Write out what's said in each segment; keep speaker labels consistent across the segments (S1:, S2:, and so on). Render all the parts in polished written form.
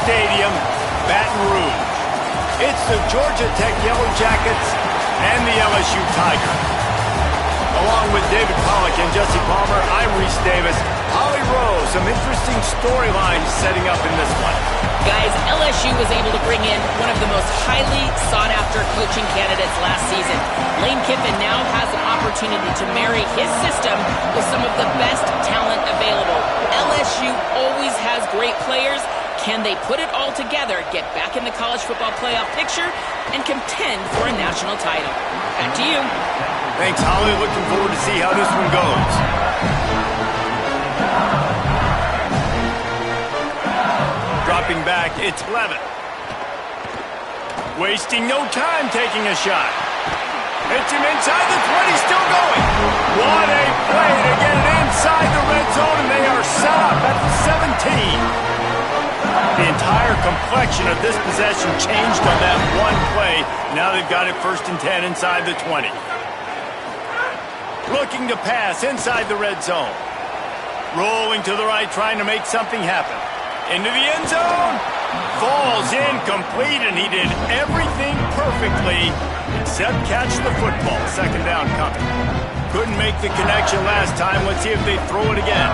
S1: Stadium, Baton Rouge. It's the Georgia Tech Yellow Jackets and the LSU Tigers. Along with David Pollack and Jesse Palmer, I'm Reese Davis. Holly Rose, some interesting storylines setting up in this one.
S2: Guys, LSU was able to bring in one of the most highly sought-after coaching candidates last season. Lane Kiffin now has an opportunity to marry his system with some of the best talent available. LSU always has great players. Can they put it all together, get back in the college football playoff picture, and contend for a national title? Back to you.
S1: Thanks, Holly. Looking forward to see how this one goes. Dropping back, it's Levitt. Wasting no time taking a shot. Hits him inside the 20, still going. What a play to get it inside the red zone, and they are set up at the 17. The entire complexion of this possession changed on that one play. Now they've got it 1st and 10 inside the 20. Looking to pass inside the red zone. Rolling to the right, trying to make something happen. Into the end zone. Falls incomplete, and he did everything perfectly except catch the football. 2nd down coming. Couldn't make the connection last time. Let's see if they throw it again.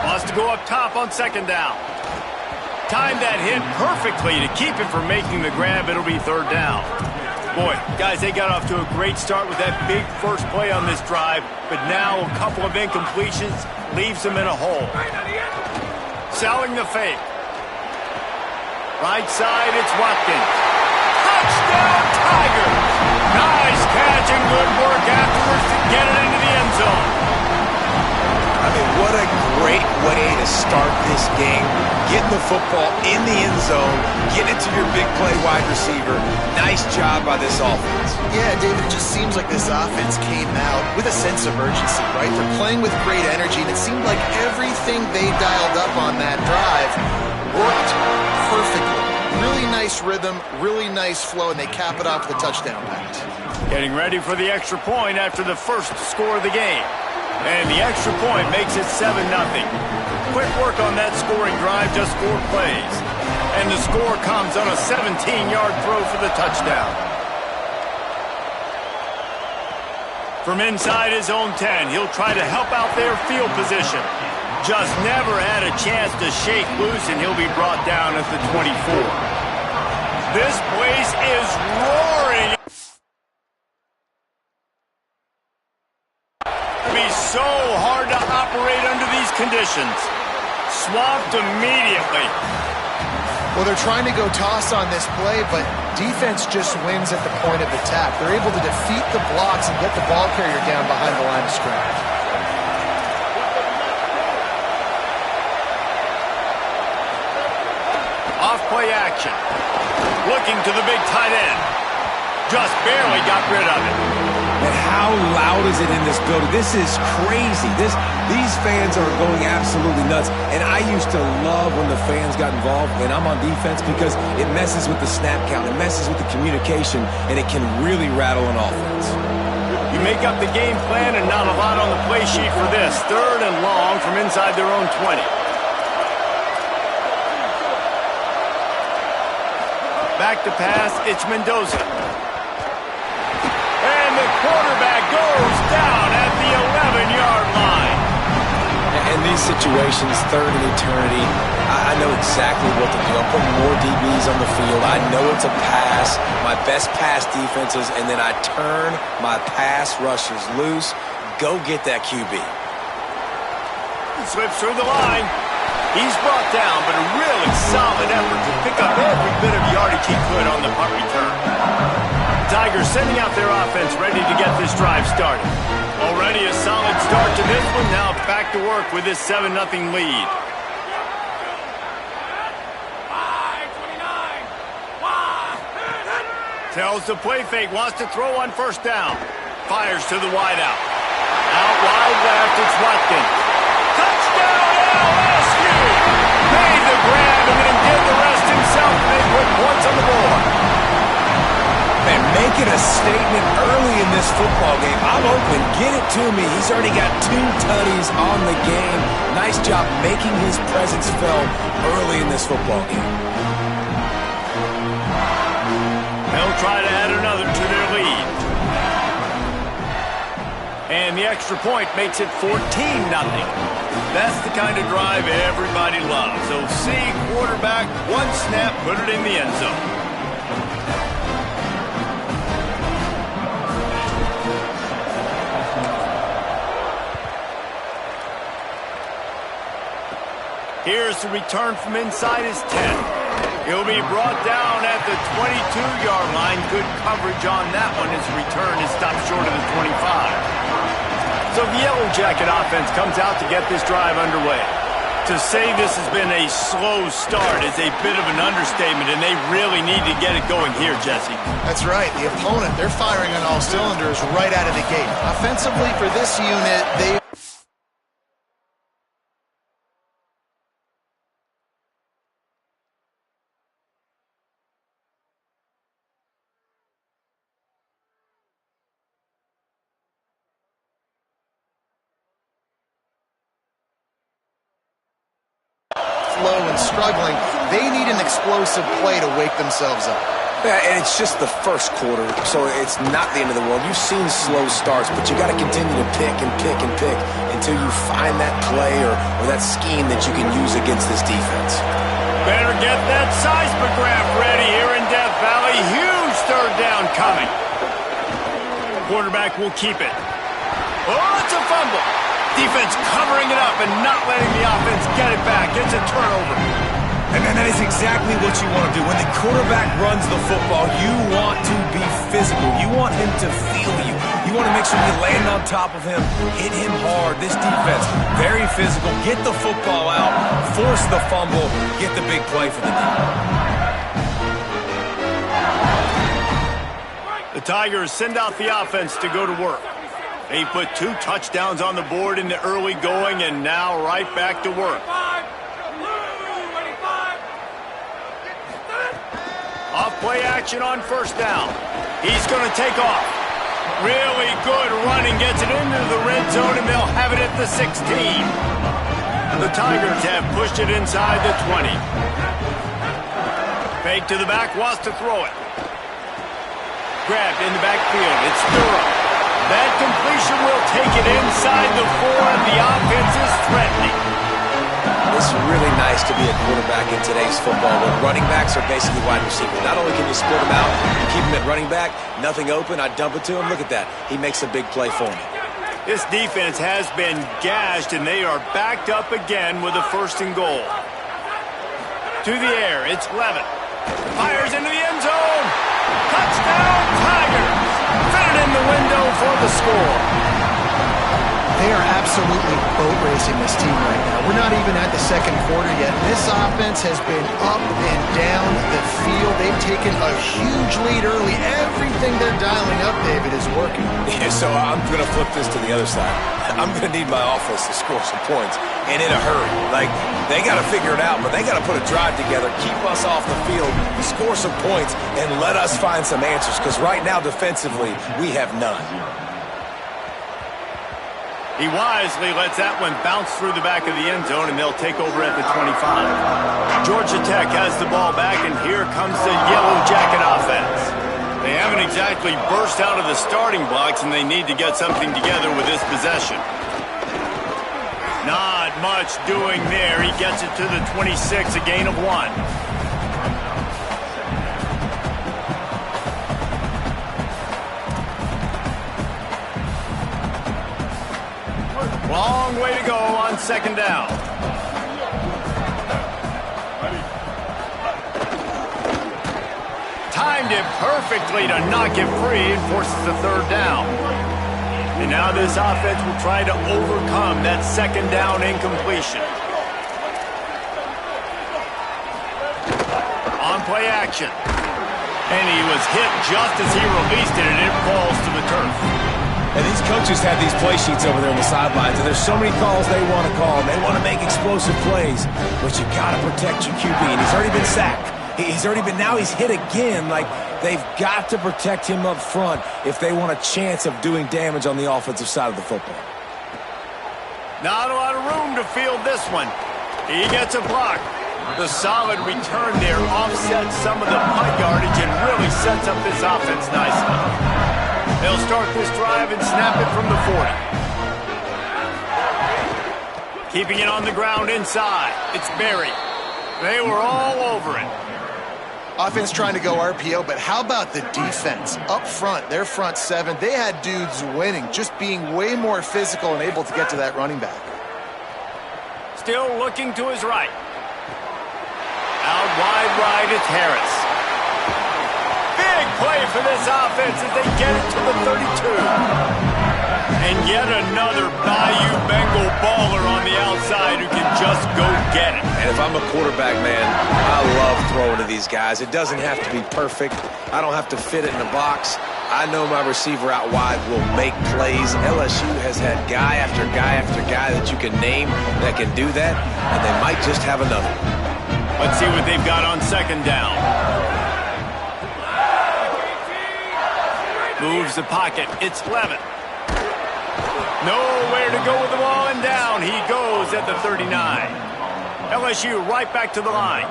S1: Wants to go up top on 2nd down. Timed that hit perfectly to keep him from making the grab. It'll be 3rd down. Boy, guys, they got off to a great start with that big first play on this drive, but now a couple of incompletions leaves them in a hole. Selling the fake. Right side, it's Watkins. Touchdown, Tigers! Nice catch and good work afterwards to get it into the end zone.
S3: I mean, what a great way to start this game. Getting the football in the end zone, getting it to your big play wide receiver. Nice job by this offense.
S4: Yeah, David, it just seems like this offense came out with a sense of urgency, right? They're playing with great energy, and it seemed like everything they dialed up on that drive worked perfectly. Really nice rhythm, really nice flow, and they cap it off with a touchdown pass.
S1: Getting ready for the extra point after the first score of the game. And the extra point makes it 7-0. Quick work on that scoring drive, just 4 plays. And the score comes on a 17-yard throw for the touchdown. From inside his own 10, he'll try to help out their field position. Just never had a chance to shake loose, and he'll be brought down at the 24. This place is roaring. So hard to operate under these conditions. Swamped immediately.
S4: Well, they're trying to go toss on this play, but defense just wins at the point of attack. They're able to defeat the blocks and get the ball carrier down behind the line of scrimmage.
S1: Off play action. Looking to the big tight end. Just barely got rid of it.
S5: And how loud is it in this building? This is crazy. These fans are going absolutely nuts. And I used to love when the fans got involved when I'm on defense because it messes with the snap count, it messes with the communication, and it can really rattle an offense.
S1: You make up the game plan and not a lot on the play sheet for this. 3rd and long from inside their own 20. Back to pass, it's Mendoza. And the quarterback goes down at the 11-yard line.
S5: In these situations, 3rd and eternity, I know exactly what to do. I'll put more DBs on the field. I know it's a pass, my best pass defenses, and then I turn my pass rushers loose. Go get that QB.
S1: Slips through the line. He's brought down, but a really solid effort to pick up every bit of yardage he could on the punt return. Tigers sending out their offense ready to get this drive started. Already a solid start to this one. Now back to work with this 7-0 lead. Tells the play fake, wants to throw on 1st down. Fires to the wideout. Out wide left, it's Watkins. Touchdown LSU! Made the grab and then did the rest himself. They put points on the board.
S5: Man, making a statement early in this football game. I'm open. Get it to me. He's already got 2 tutties on the game. Nice job making his presence felt early in this football game.
S1: They'll try to add another to their lead. And the extra point makes it 14-0. That's the kind of drive everybody loves. So see quarterback, 1 snap, put it in the end zone. Here's the return from inside his 10. He'll be brought down at the 22-yard line. Good coverage on that one. His return is stopped short of the 25. So the Yellow Jacket offense comes out to get this drive underway. To say this has been a slow start is a bit of an understatement, and they really need to get it going here, Jesse.
S4: That's right. The opponent, they're firing on all cylinders right out of the gate. Offensively for this unit, they... slow and struggling, they need an explosive play to wake themselves up.
S5: Yeah, and it's just the first quarter, so it's not the end of the world. You've seen slow starts, but you got to continue to pick and pick and pick until you find that play or that scheme that you can use against this defense.
S1: Better get that seismograph ready here in Death Valley. Huge third down coming. Quarterback will keep it. Oh, it's a fumble. Defense covering it up and not letting the offense get it back. It's a turnover.
S5: And then that is exactly what you want to do. When the quarterback runs the football, you want to be physical. You want him to feel you. You want to make sure you land on top of him, hit him hard. This defense, very physical. Get the football out, force the fumble, get the big play for the team.
S1: The Tigers send out the offense to go to work. They put 2 touchdowns on the board in the early going, and now right back to work. Off play action on first down. He's going to take off. Really good running, gets it into the red zone, and they'll have it at the 16. The Tigers have pushed it inside the 20. Fake to the back, wants to throw it. Grabbed in the backfield. It's Durham. That completion will take it inside the 4, and the offense is threatening.
S5: It's really nice to be a quarterback in today's football when running backs are basically wide receivers. Not only can you split them out, you keep them at running back, nothing open, I dump it to him. Look at that. He makes a big play for me.
S1: This defense has been gashed, and they are backed up again with a 1st and goal. To the air, it's Levitt. Fires into the end zone. Touchdown, Tigers. Fit it in the window for the score.
S4: They are absolutely boat racing this team right now. We're not even at the 2nd quarter yet. This offense has been up and down the field. They've taken a huge lead early. Everything they're dialing up, David, is working.
S5: Yeah, so I'm going to flip this to the other side. I'm going to need my offense to score some points, and in a hurry. Like, they got to figure it out, but they got to put a drive together, keep us off the field, score some points, and let us find some answers, because right now, defensively, we have none.
S1: He wisely lets that one bounce through the back of the end zone, and they'll take over at the 25. Georgia Tech has the ball back, and here comes the Yellow Jacket offense. They haven't exactly burst out of the starting blocks, and they need to get something together with this possession. Not much doing there. He gets it to the 26, a gain of 1. Long way to go on 2nd down. Timed it perfectly to knock him free and forces the 3rd down. And now this offense will try to overcome that 2nd down incompletion. On play action. And he was hit just as he released it, and it falls to the turf.
S5: And these coaches have these play sheets over there on the sidelines, and there's so many calls they want to call, and they want to make explosive plays, but you got to protect your QB, and he's already been sacked. He's already been, now he's hit again. Like, they've got to protect him up front if they want a chance of doing damage on the offensive side of the football.
S1: Not a lot of room to field this one. He gets a block. The solid return there offsets some of the punt yardage and really sets up this offense nicely. They'll start this drive and snap it from the 40. Keeping it on the ground inside. It's Berry. They were all over it.
S4: Offense trying to go RPO, but how about the defense? Up front, their front seven, they had dudes winning, just being way more physical and able to get to that running back.
S1: Still looking to his right. Out wide right, it's Harris. Big play for this offense as they get it to the 32. And yet another Bayou Bengal baller on the outside who can just go get it.
S3: And if I'm a quarterback, man, I love throwing to these guys. It doesn't have to be perfect. I don't have to fit it in the box. I know my receiver out wide will make plays. LSU has had guy after guy after guy that you can name that can do that, and they might just have another.
S1: Let's see what they've got on second down. Moves the pocket. It's Levitt. Nowhere to go with the ball, and down he goes at the 39. LSU right back to the line.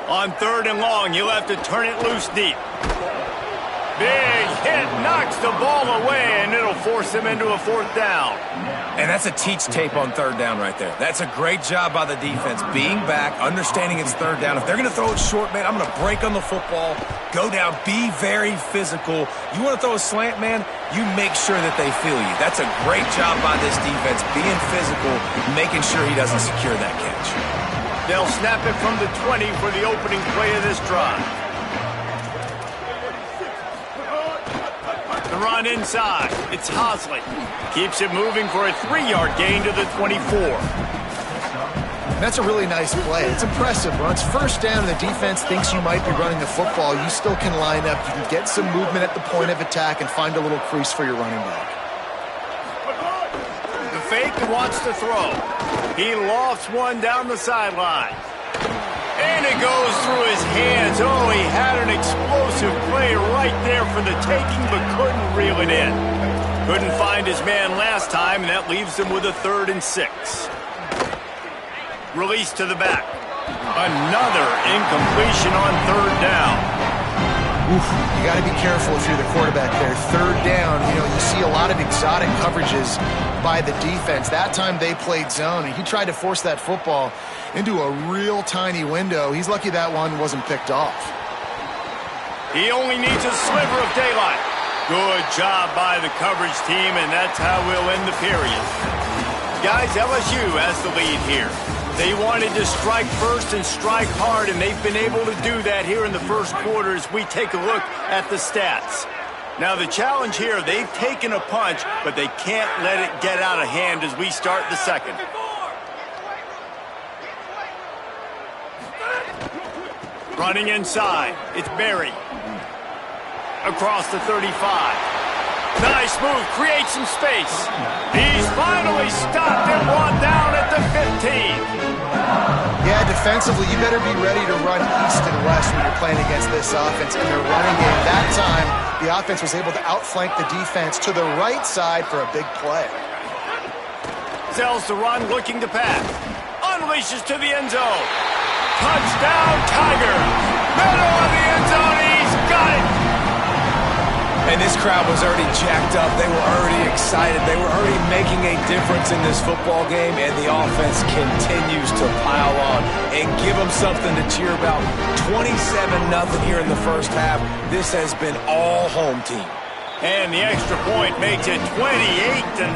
S1: On third and long, you'll have to turn it loose deep. Big hit, knocks the ball away, and it'll force him into a fourth down.
S5: And that's a teach tape on third down right there. That's a great job by the defense, being back, understanding it's third down. If they're going to throw it short, man, I'm going to break on the football, go down, be very physical. You want to throw a slant, man, you make sure that they feel you. That's a great job by this defense, being physical, making sure he doesn't secure that catch.
S1: They'll snap it from the 20 for the opening play of this drive. The run inside. It's Hosley. Keeps it moving for a 3-yard gain to the 24.
S4: That's a really nice play. It's impressive. Once first down and the defense thinks you might be running the football, you still can line up. You can get some movement at the point of attack and find a little crease for your running back.
S1: The fake wants to throw. He lofts one down the sideline. And it goes through his hands. Oh, he had an explosive play right there for the taking, but couldn't reel it in. Couldn't find his man last time, and that leaves him with a 3rd and 6. Release to the back. Another incompletion on third down.
S4: Oof, you got to be careful if you're the quarterback there. Third down, you see a lot of exotic coverages by the defense. That time they played zone, and he tried to force that football into a real tiny window. He's lucky that one wasn't picked off.
S1: He only needs a sliver of daylight. Good job by the coverage team, and that's how we'll end the period. Guys, LSU has the lead here. They wanted to strike first and strike hard, and they've been able to do that here in the first quarter as we take a look at the stats. Now, the challenge here, they've taken a punch, but they can't let it get out of hand as we start the second. Running inside, it's Berry. Across the 35. Nice move, creates some space. He's finally stopped and brought down at the 15.
S4: Yeah, defensively, you better be ready to run east and west when you're playing against this offense in their running game. That time, the offense was able to outflank the defense to the right side for a big play.
S1: Sells the run, looking to pass. Unleashes to the end zone. Touchdown, Tigers! Middle of the end zone, he's got it!
S5: And this crowd was already jacked up. They were already excited. They were already making a difference in this football game, and the offense continues to pile on and give them something to cheer about. 27-0 here in the first half. This has been all home team.
S1: And the extra point makes it 28-0.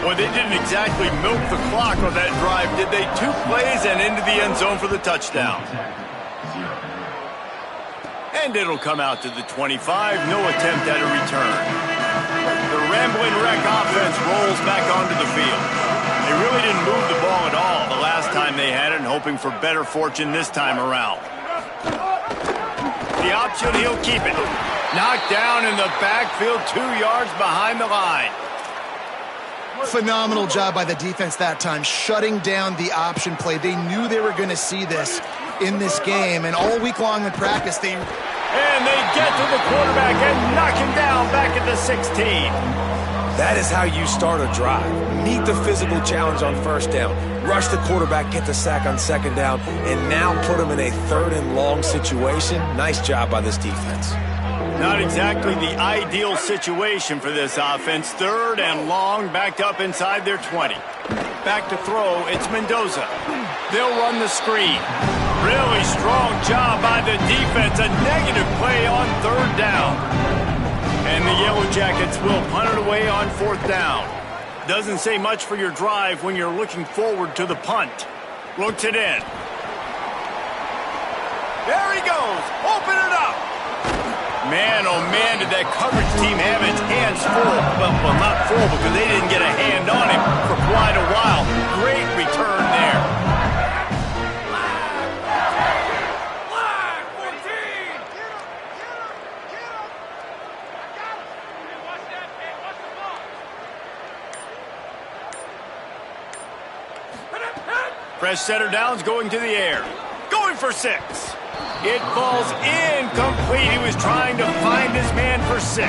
S1: Well, they didn't exactly milk the clock on that drive, did they? 2 plays and into the end zone for the touchdown. And it'll come out to the 25. No attempt at a return. The rambling wreck offense rolls back onto the field. They really didn't move the ball at all the last time they had it, and hoping for better fortune this time around. The option, he'll keep it. Knocked down in the backfield, 2 yards behind the line.
S4: Phenomenal job by the defense that time, shutting down the option play. They knew they were going to see this in this game, and all week long in practice, they...
S1: And they get to the quarterback and knock him down back at the 16.
S5: That is how you start a drive. Meet the physical challenge on first down. Rush the quarterback, get the sack on second down, and now put him in a 3rd and long situation. Nice job by this defense.
S1: Not exactly the ideal situation for this offense. 3rd and long, backed up inside their 20. Back to throw, it's Mendoza. They'll run the screen. Really strong job by the defense. A negative play on 3rd down. And the Yellow Jackets will punt it away on 4th down. Doesn't say much for your drive when you're looking forward to the punt. Looks it in. There he goes. Open it up. Man, oh man, did that coverage team have its hands full. Well, not full because they didn't get a hand on him for quite a while. Great return there. Fresh setter downs going to the air. Going for 6. It falls incomplete. He was trying to find his man for 6.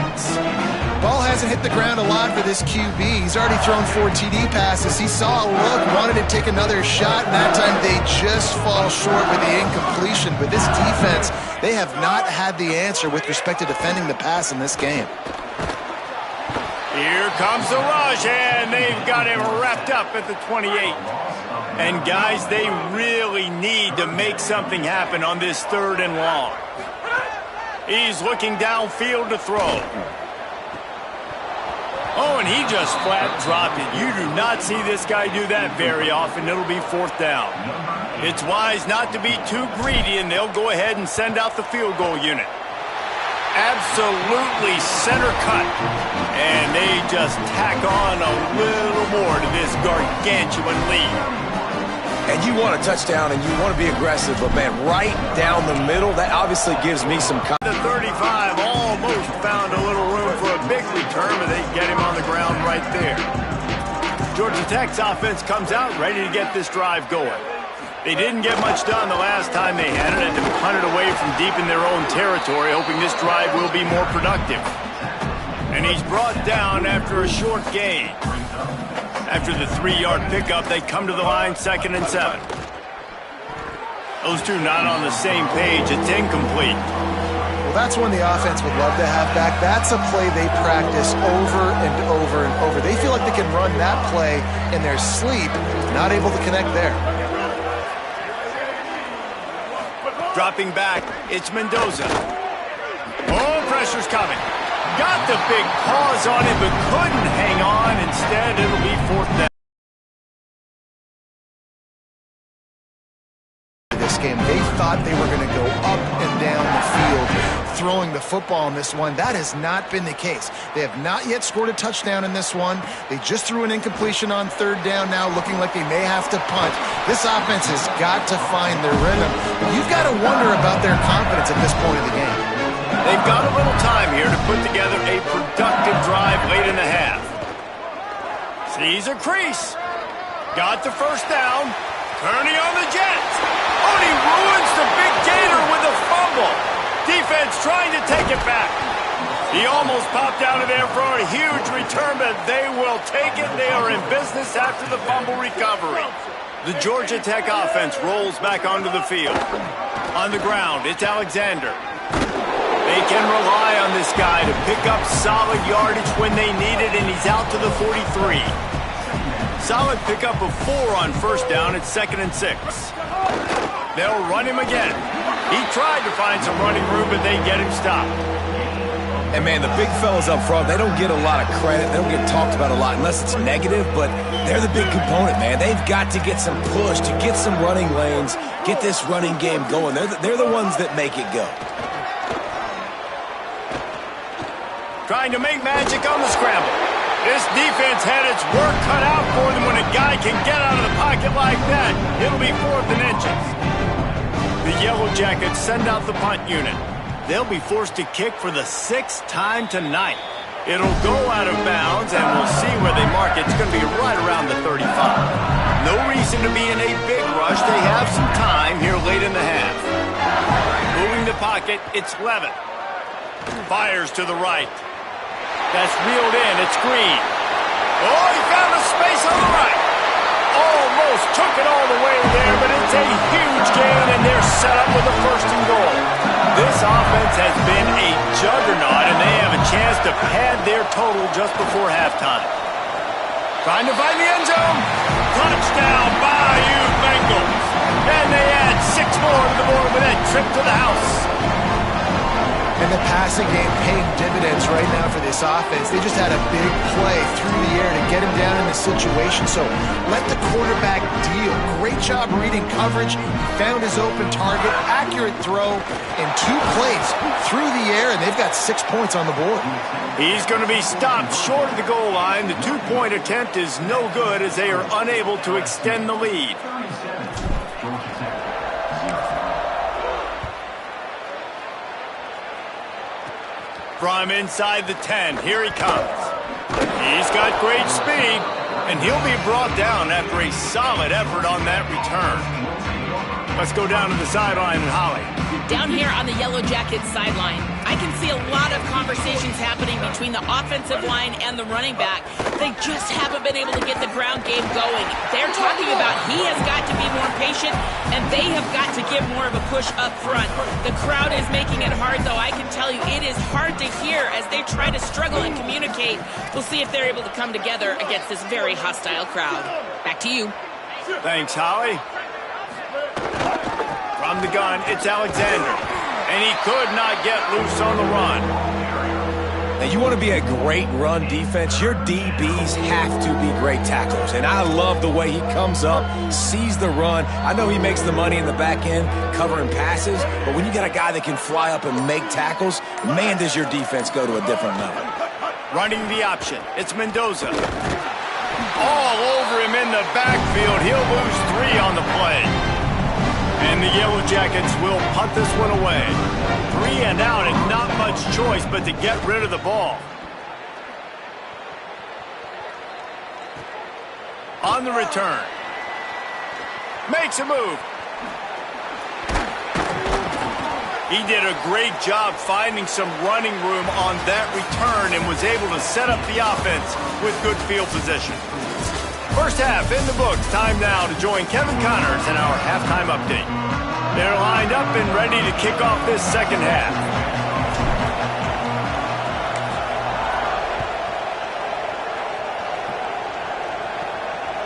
S4: Ball hasn't hit the ground a lot for this QB. He's already thrown 4 TD passes. He saw a look, wanted to take another shot, and that time they just fall short with the incompletion. But this defense, they have not had the answer with respect to defending the pass in this game.
S1: Here comes the rush, and they've got him wrapped up at the 28. And guys, they really need to make something happen on this 3rd and long. He's looking downfield to throw. Oh, and he just flat dropped it. You do not see this guy do that very often. It'll be 4th down. It's wise not to be too greedy, and they'll go ahead and send out the field goal unit. Absolutely center cut. And they just tack on a little more to this gargantuan lead.
S5: And you want a touchdown and you want to be aggressive, but man, right down the middle, that obviously gives me some
S1: confidence. The 35 almost found a little room for a big return, but they get him on the ground right there. Georgia Tech's offense comes out ready to get this drive going. They didn't get much done the last time they had it, and to punt it away from deep in their own territory, hoping this drive will be more productive. And he's brought down after a short gain. After the 3-yard pickup, they come to the line 2nd and 7. Those two not on the same page. It's incomplete.
S4: Well, that's one the offense would love to have back. That's a play they practice over and over and over. They feel like they can run that play in their sleep, not able to connect there.
S1: Dropping back, it's Mendoza. Oh, pressure's coming. Got the big paws on it, but couldn't hang on. Instead, it'll be 4th down.
S4: This game, they thought they were going to go up and down the field throwing the football in this one. That has not been the case. They have not yet scored a touchdown in this one. They just threw an incompletion on 3rd down now, looking like they may have to punt. This offense has got to find their rhythm. But you've got to wonder about their confidence at this point of the game.
S1: They've got a little time here to put together a productive drive late in the half. Sees a crease. Got the 1st down. Kearney on the Jets. Oh, and he ruins the big gator with a fumble. Defense trying to take it back. He almost popped out of there for a huge return, but they will take it. They are in business after the fumble recovery. The Georgia Tech offense rolls back onto the field. On the ground, it's Alexander. They can rely on this guy to pick up solid yardage when they need it, and he's out to the 43. Solid pickup of 4 on 1st down. It's 2nd and 6. They'll run him again. He tried to find some running room, but they get him stopped.
S5: And man, the big fellas up front, they don't get a lot of credit. They don't get talked about a lot unless it's negative, but they're the big component, man. They've got to get some push, to get some running lanes, get this running game going. They're the ones that make it go.
S1: Trying to make magic on the scramble. This defense had its work cut out for them. When a guy can get out of the pocket like that, it'll be 4th and inches. The Yellow Jackets send out the punt unit. They'll be forced to kick for the 6th time tonight. It'll go out of bounds, and we'll see where they mark it. It's going to be right around the 35. No reason to be in a big rush. They have some time here late in the half. Moving the pocket, it's Levitt. Fires to the right. That's reeled in. It's Green. Oh, he found a space on the right. Almost took it all the way there, but it's a huge gain, and they're set up with a first and goal. This offense has been a juggernaut, and they have a chance to pad their total just before halftime. Trying to find the end zone. Touchdown, Bayou Bengals. And they add 6 more to the board with that trip to the house.
S4: And the passing game paying dividends right now for this offense. They just had a big play through the air to get him down in the situation. So let the quarterback deal. Great job reading coverage. Found his open target. Accurate throw in 2 plays through the air, and they've got 6 points on the board.
S1: He's going to be stopped short of the goal line. The 2-point attempt is no good as they are unable to extend the lead. From inside the 10, here he comes. He's got great speed, and he'll be brought down after a solid effort on that return. Let's go down to the sideline and Holly.
S2: Down here on the Yellow Jackets sideline, I can see a lot of conversations happening between the offensive line and the running back. They just haven't been able to get the ground game going. They're talking about he has got to be more patient, and they have got to give more of a push up front. The crowd is making it hard, though. I can tell you it is hard to hear as they try to struggle and communicate. We'll see if they're able to come together against this very hostile crowd. Back to you.
S1: Thanks, Holly. From the gun, it's Alexander. And he could not get loose on the run.
S5: Now, you want to be a great run defense, your DBs have to be great tacklers. And I love the way he comes up, sees the run. I know he makes the money in the back end covering passes, but when you got a guy that can fly up and make tackles, man, does your defense go to a different level.
S1: Running the option, it's Mendoza. All over him in the backfield. He'll lose 3 on the play. And the Yellow Jackets will punt this one away. 3 and out, and not much choice but to get rid of the ball. On the return. Makes a move. He did a great job finding some running room on that return and was able to set up the offense with good field position. First half in the books. Time now to join Kevin Connors in our halftime update. They're lined up and ready to kick off this second half.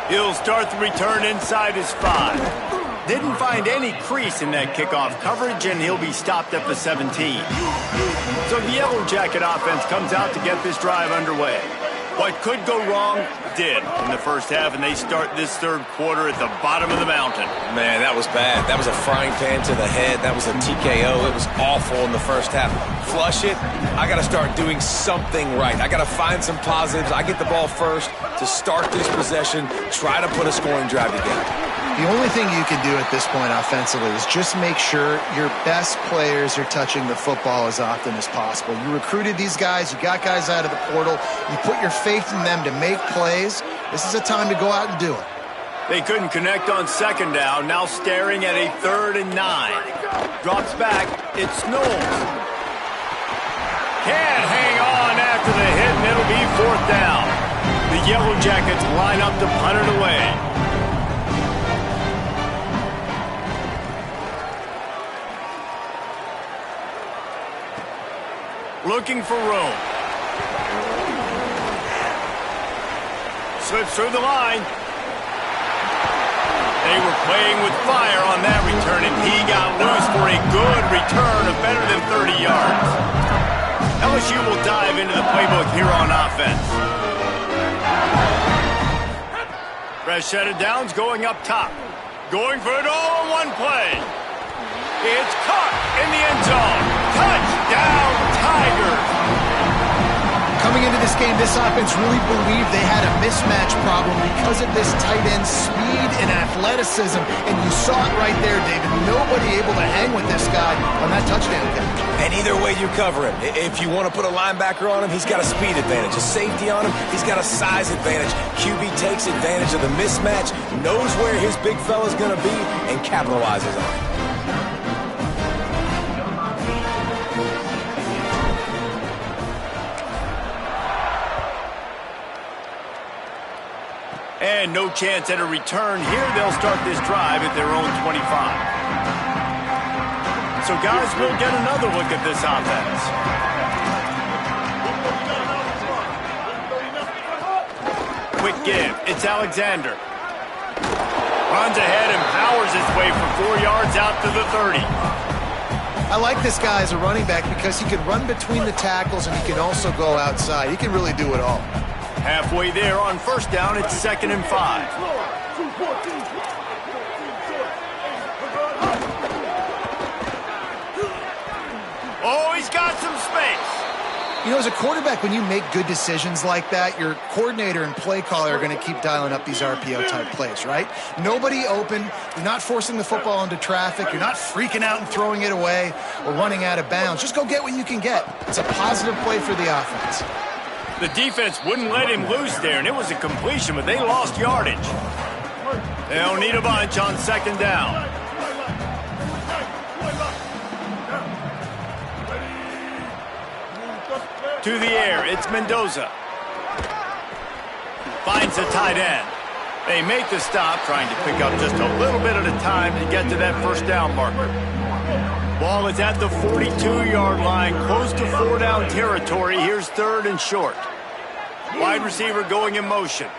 S1: He'll start the return inside his 5. Didn't find any crease in that kickoff coverage, and he'll be stopped at the 17. So the Yellow Jacket offense comes out to get this drive underway. What could go wrong did in the first half, and they start this third quarter at the bottom of the mountain.
S5: Man, that was bad. That was a frying pan to the head. That was a TKO. It was awful in the first half. Flush it. I got to start doing something right. I got to find some positives. I get the ball first to start this possession, try to put a scoring drive together.
S4: The only thing you can do at this point offensively is just make sure your best players are touching the football as often as possible. You recruited these guys. You got guys out of the portal. You put your faith in them to make plays. This is a time to go out and do it.
S1: They couldn't connect on second down. Now staring at a 3rd and 9. Drops back. It's Knowles. Can't hang on after the hit, and it'll be 4th down. The Yellow Jackets line up to punt it away. Looking for room. Slips through the line. They were playing with fire on that return, and he got loose for a good return of better than 30 yards. LSU will dive into the playbook here on offense. Fresh set of downs going up top. Going for it all in one play. It's caught in the end zone. Touchdown, Tigers.
S4: Coming into this game, this offense really believed they had a mismatch problem because of this tight end speed and athleticism. And you saw it right there, David. Nobody able to hang with this guy on that touchdown catch.
S5: And either way you cover him. If you want to put a linebacker on him, he's got a speed advantage. A safety on him, he's got a size advantage. QB takes advantage of the mismatch, knows where his big fella's going to be, and capitalizes on it.
S1: And no chance at a return here. They'll start this drive at their own 25. So, guys, we'll get another look at this offense. Quick give. It's Alexander. Runs ahead and powers his way for 4 yards out to the 30.
S4: I like this guy as a running back because he can run between the tackles and he can also go outside. He can really do it all.
S1: Halfway there on first down, it's 2nd and 5. Oh, he's got some space.
S4: You know, as a quarterback, when you make good decisions like that, your coordinator and play caller are going to keep dialing up these RPO-type plays, right? Nobody open. You're not forcing the football into traffic. You're not freaking out and throwing it away or running out of bounds. Just go get what you can get. It's a positive play for the offense.
S1: The defense wouldn't let him loose there, and it was a completion, but they lost yardage. They'll need a bunch on 2nd down. To the air, it's Mendoza. Finds the tight end. They make the stop, trying to pick up just a little bit at a time to get to that first down marker. Ball is at the 42-yard line, close to 4-down territory. Here's 3rd and short. Wide receiver going in motion.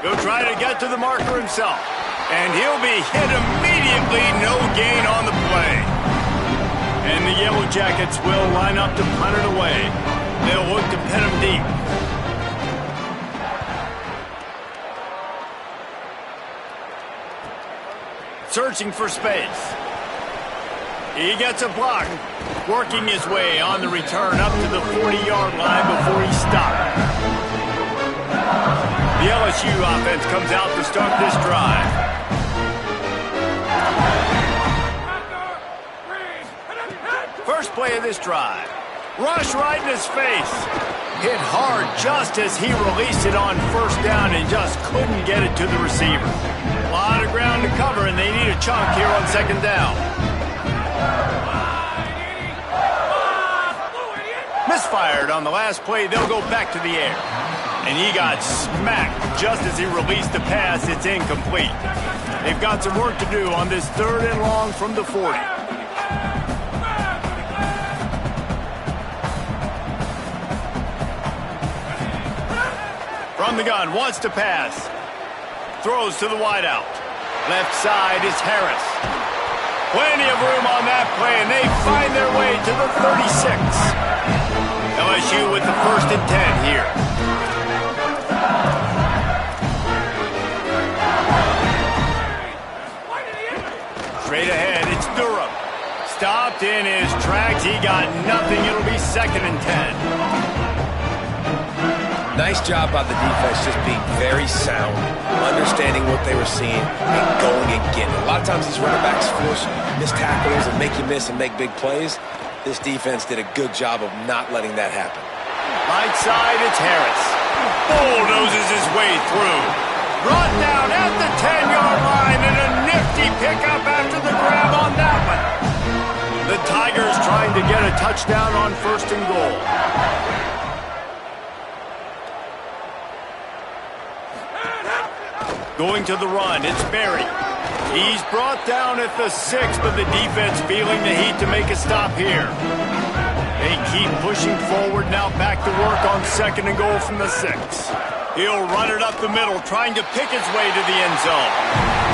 S1: He'll try to get to the marker himself. And he'll be hit immediately. No gain on the play. And the Yellow Jackets will line up to punt it away. They'll look to pin him deep. Searching for space. He gets a block. Working his way on the return up to the 40-yard line before he stopped. The LSU offense comes out to start this drive. First play of this drive. Rush right in his face. Hit hard just as he released it on first down and just couldn't get it to the receiver. A lot of ground to cover, and they need a chunk here on 2nd down. Misfired on the last play. They'll go back to the air. And he got smacked just as he released the pass. It's incomplete. They've got some work to do on this 3rd and long from the 40. From the gun, wants to pass. Throws to the wideout. Left side is Harris. Plenty of room on that play, and they find their way to the 36. LSU with the 1st and 10 here. Straight ahead, it's Durham. Stopped in his tracks. He got nothing. It'll be 2nd and 10.
S5: Nice job by the defense, just being very sound, understanding what they were seeing, and going and getting it. A lot of times these running backs force missed tackles and make you miss and make big plays. This defense did a good job of not letting that happen.
S1: Right side, it's Harris. Bulldozes his way through. Brought down at the 10-yard line, and a nifty pickup after the grab on that one. The Tigers trying to get a touchdown on 1st and goal. Going to the run, it's Berry. He's brought down at the 6, but the defense feeling the heat to make a stop here. They keep pushing forward, now back to work on 2nd and goal from the 6. He'll run it up the middle, trying to pick his way to the end zone.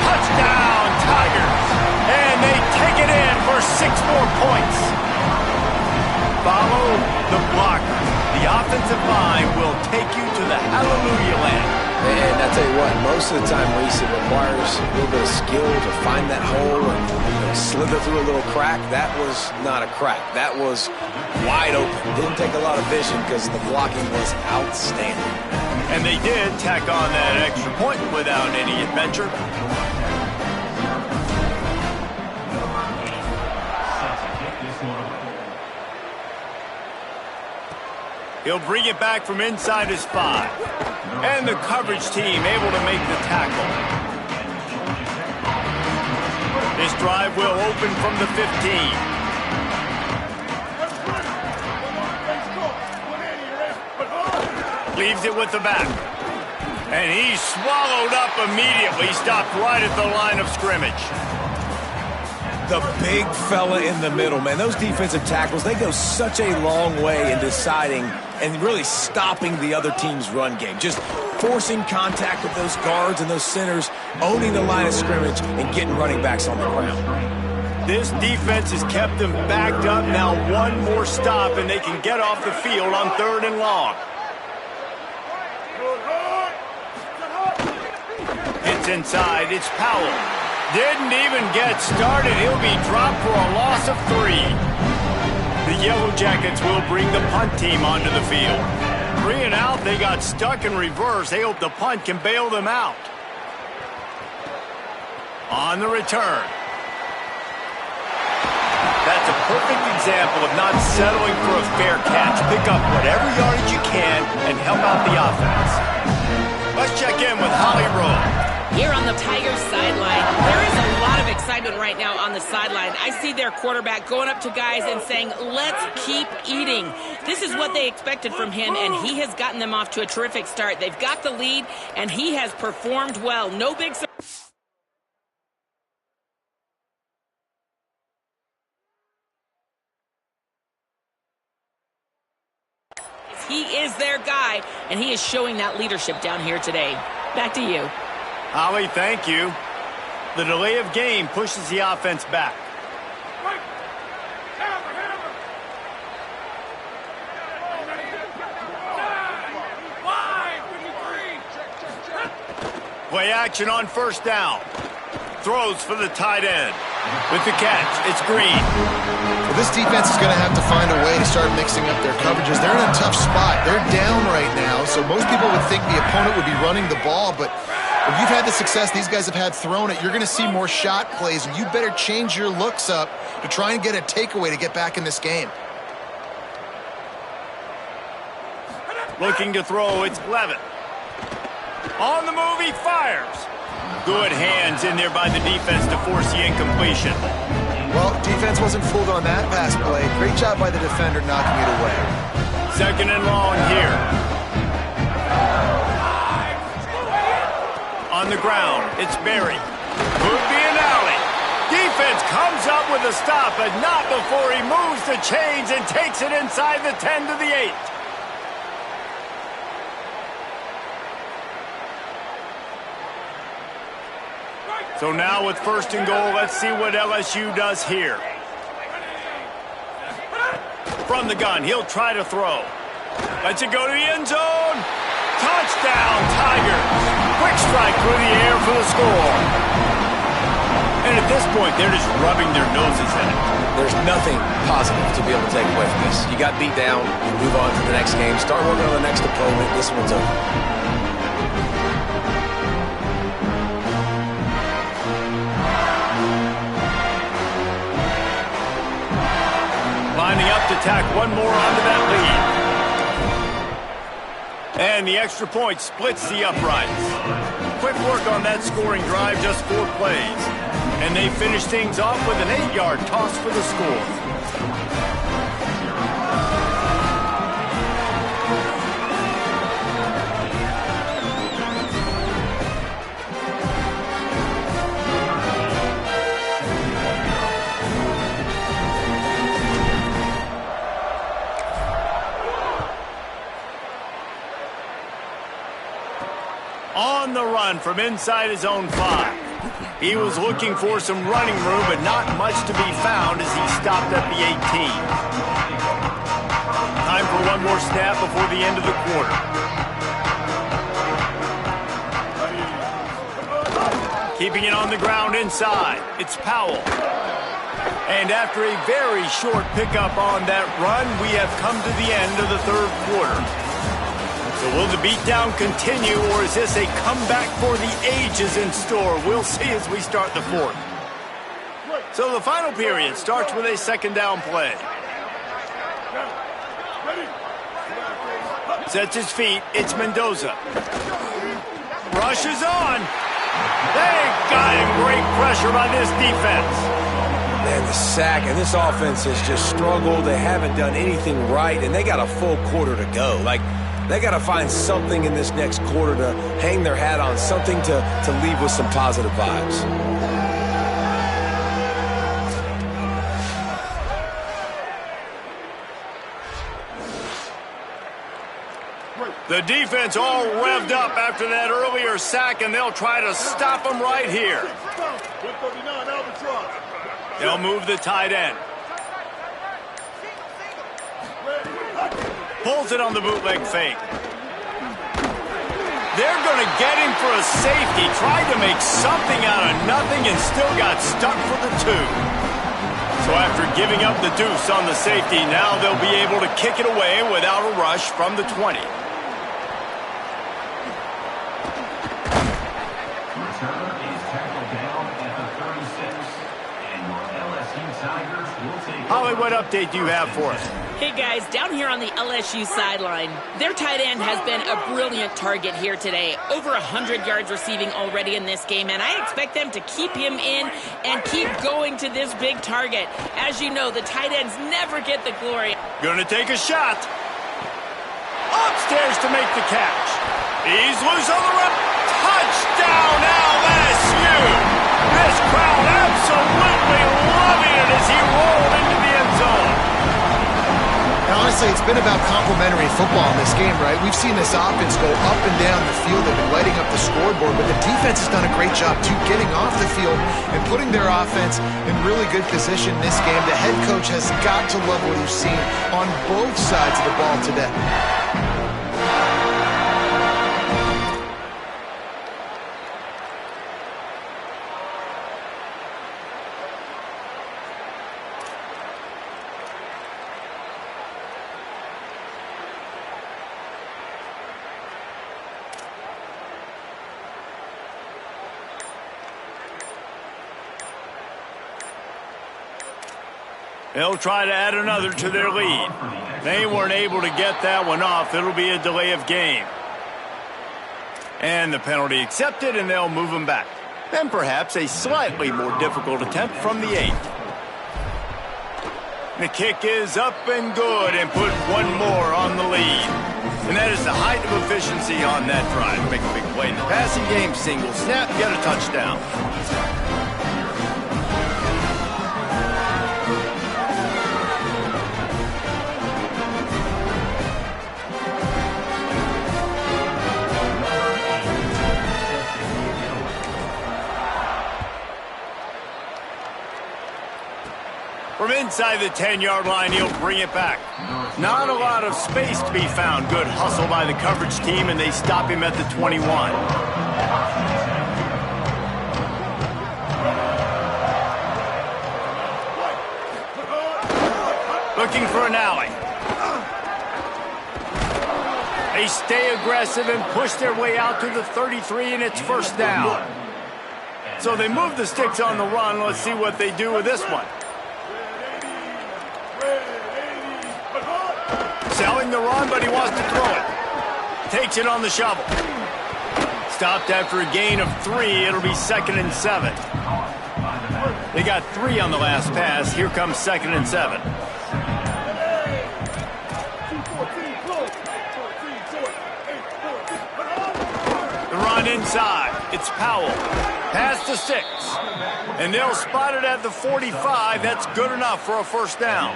S1: Touchdown, Tigers! And they take it in for 6 more points. Follow the blocker. The offensive line will take you to the hallelujah land.
S5: And I tell you what, most of the time, Reese, it requires a little bit of skill to find that hole and slither through a little crack. That was not a crack. That was wide open. Didn't take a lot of vision because the blocking was outstanding.
S1: And they did tack on that extra point without any adventure. He'll bring it back from inside his 5. And the coverage team able to make the tackle. This drive will open from the 15. Leaves it with the back. And he's swallowed up immediately. Stopped right at the line of scrimmage.
S5: The big fella in the middle, man. Those defensive tackles, they go such a long way in deciding and really stopping the other team's run game. Just forcing contact with those guards and those centers, owning the line of scrimmage, and getting running backs on the ground.
S1: This defense has kept them backed up. Now one more stop, and they can get off the field on 3rd and long. It's inside. It's Powell. Didn't even get started. He'll be dropped for a loss of 3. The Yellow Jackets will bring the punt team onto the field. 3 and out. They got stuck in reverse. They hope the punt can bail them out. On the return. That's a perfect example of not settling for a fair catch. Pick up whatever yardage you can and help out the offense. Let's check in with Holly Rowe.
S2: Here on the Tigers sideline, there is a lot of excitement right now on the sideline. I see their quarterback going up to guys and saying, let's keep eating. This is what they expected from him, and he has gotten them off to a terrific start. They've got the lead, and he has performed well. No big surprise. He is their guy, and he is showing that leadership down here today. Back to you.
S1: Holly, thank you. The delay of game pushes the offense back. Play action on 1st down. Throws for the tight end. With the catch, it's Green.
S4: Well, this defense is going to have to find a way to start mixing up their coverages. They're in a tough spot. They're down right now, so most people would think the opponent would be running the ball, but if you've had the success these guys have had throwing it, you're going to see more shot plays, and you better change your looks up to try and get a takeaway to get back in this game.
S1: Looking to throw, it's Levitt. On the move, he fires. Good hands in there by the defense to force the incompletion.
S4: Well, defense wasn't fooled on that pass play. Great job by the defender knocking it away.
S1: 2nd and long here. On the ground, it's Berry. Could be an alley. Defense comes up with a stop, but not before he moves the chains and takes it inside the 10 to the 8. So now with 1st and goal, let's see what LSU does here. From the gun, he'll try to throw. Lets it go to the end zone. Touchdown, Tigers. Quick strike through the air for the score. And at this point, they're just rubbing their noses in it.
S5: There's nothing positive to be able to take away from this. You got beat down, move on to the next game, start working on the next opponent. This one's over.
S1: Lining up to tack one more onto that lead. And the extra point splits the uprights. Quick work on that scoring drive, just 4 plays. And they finish things off with an 8-yard toss for the score. On the run from inside his own 5. He was looking for some running room, but not much to be found as he stopped at the 18. Time for one more snap before the end of the quarter. Keeping it on the ground inside. It's Powell. And after a very short pickup on that run, we have come to the end of the third quarter. So will the beatdown continue, or is this a comeback for the ages in store? We'll see as we start the fourth. So the final period starts with a second down play. Sets his feet. It's Mendoza. Rushes on. They got him. Great pressure by this defense.
S5: Man, the sack, and this offense has just struggled. They haven't done anything right, and they got a full quarter to go. Like, they got to find something in this next quarter to hang their hat on, something to leave with some positive vibes.
S1: The defense all revved up after that earlier sack, and they'll try to stop them right here. They'll move the tight end. Pulls it on the bootleg fake. They're going to get him for a safety. Tried to make something out of nothing and still got stuck for the 2. So after giving up the deuce on the safety, now they'll be able to kick it away without a rush from the 20. Holly, what update do you have for us?
S2: Hey guys, down here on the LSU sideline, their tight end has been a brilliant target here today. Over 100 yards receiving already in this game, and I expect them to keep him in and keep going to this big target. As you know, the tight ends never get the glory.
S1: Gonna take a shot. Upstairs to make the catch. He's loose on the run. Touchdown LSU! This crowd absolutely loving it as he rolled into the end zone.
S4: Now, honestly, it's been about complementary football in this game, right? We've seen this offense go up and down the field. They've been lighting up the scoreboard, but the defense has done a great job, too, getting off the field and putting their offense in really good position in this game. The head coach has got to love what he's seen on both sides of the ball today.
S1: They'll try to add another to their lead. They weren't able to get that one off. It'll be a delay of game. And the penalty accepted, and they'll move them back. Then perhaps a slightly more difficult attempt from the 8. The kick is up and good, and put one more on the lead. And that is the height of efficiency on that drive. Make a big play in the passing game. Single snap, get a touchdown. From inside the 10-yard line, he'll bring it back. Not a lot of space to be found. Good hustle by the coverage team, and they stop him at the 21. Looking for an alley. They stay aggressive and push their way out to the 33, and it's first down. So they move the sticks on the run. Let's see what they do with this one. Selling the run, but he wants to throw it. Takes it on the shovel. Stopped after a gain of 3. It'll be 2nd and 7. They got 3 on the last pass. Here comes 2nd and 7. The run inside. It's Powell. Pass to 6. And they'll spot it at the 45. That's good enough for a first down.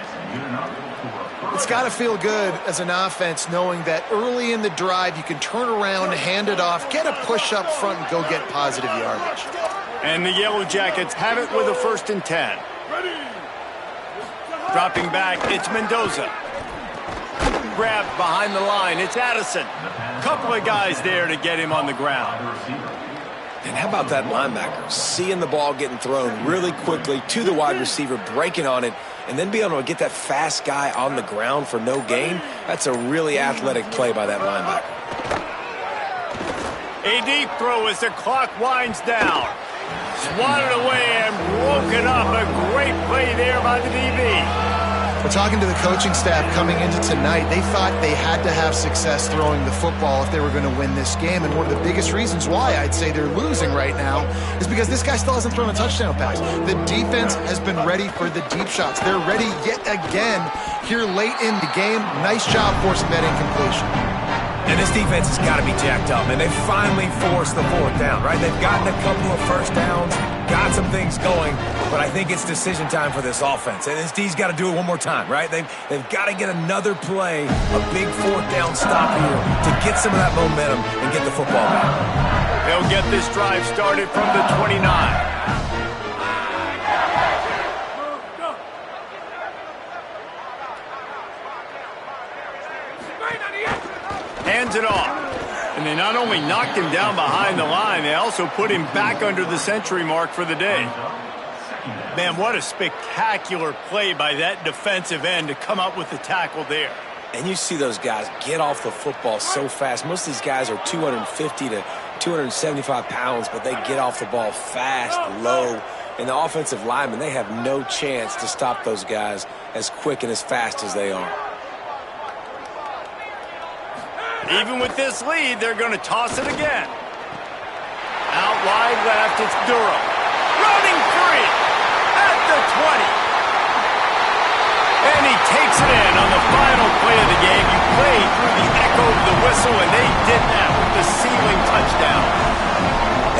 S4: It's got to feel good as an offense knowing that early in the drive you can turn around, hand it off, get a push up front, and go get positive yardage.
S1: And the Yellow Jackets have it with a 1st and 10. Dropping back, it's Mendoza. Grabbed behind the line, it's Addison. Couple of guys there to get him on the ground.
S5: And how about that linebacker? Seeing the ball getting thrown really quickly to the wide receiver, breaking on it, and then be able to get that fast guy on the ground for no gain. That's a really athletic play by that linebacker.
S1: A deep throw as the clock winds down. Swatted away and broken up. A great play there by the DB.
S4: We're talking to the coaching staff coming into tonight. They thought they had to have success throwing the football if they were going to win this game. And one of the biggest reasons why I'd say they're losing right now is because this guy still hasn't thrown a touchdown pass. The defense has been ready for the deep shots. They're ready yet again here late in the game. Nice job forcing that incompletion.
S5: And this defense has got to be jacked up, and they finally forced the fourth down, right? They've gotten a couple of first downs, got some things going, but I think it's decision time for this offense. And this D's got to do it one more time, right? They've got to get another play, a big fourth down stop here to get some of that momentum and get the football back.
S1: They'll get this drive started from the 29. Hands it off. And they not only knocked him down behind the line, they also put him back under the century mark for the day. Man, what a spectacular play by that defensive end to come up with the tackle there.
S5: And you see those guys get off the football so fast. Most of these guys are 250 to 275 pounds, but they get off the ball fast, low. And the offensive linemen, they have no chance to stop those guys as quick and as fast as they are.
S1: Even with this lead, they're going to toss it again. Out wide left, it's Durham. Running free at the 20. And he takes it in on the final play of the game. You played through the echo of the whistle, and they did that with the ceiling touchdown.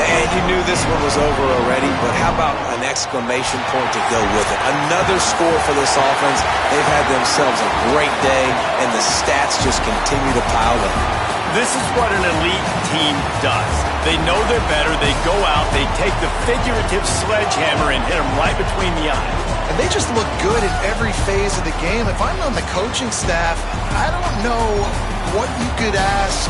S5: And you knew this one was over already, but how about an exclamation point to go with it? Another score for this offense. They've had themselves a great day, and the stats just continue to pile up.
S1: This is what an elite team does. They know they're better. They go out, they take the figurative sledgehammer and hit them right between the eyes.
S4: And they just look good in every phase of the game. If I'm on the coaching staff, I don't know what you could ask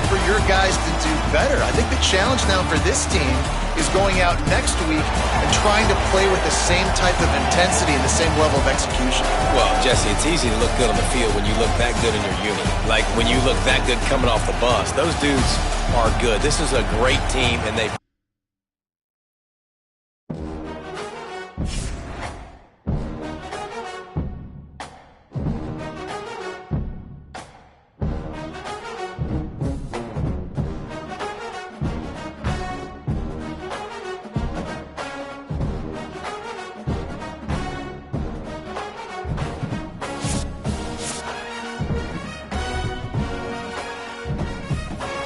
S4: for your guys to do better. I think the challenge now for this team is going out next week and trying to play with the same type of intensity and the same level of execution.
S5: Well, Jesse, it's easy to look good on the field when you look that good in your unit. Like when you look that good coming off the bus. Those dudes are good. This is a great team, and they've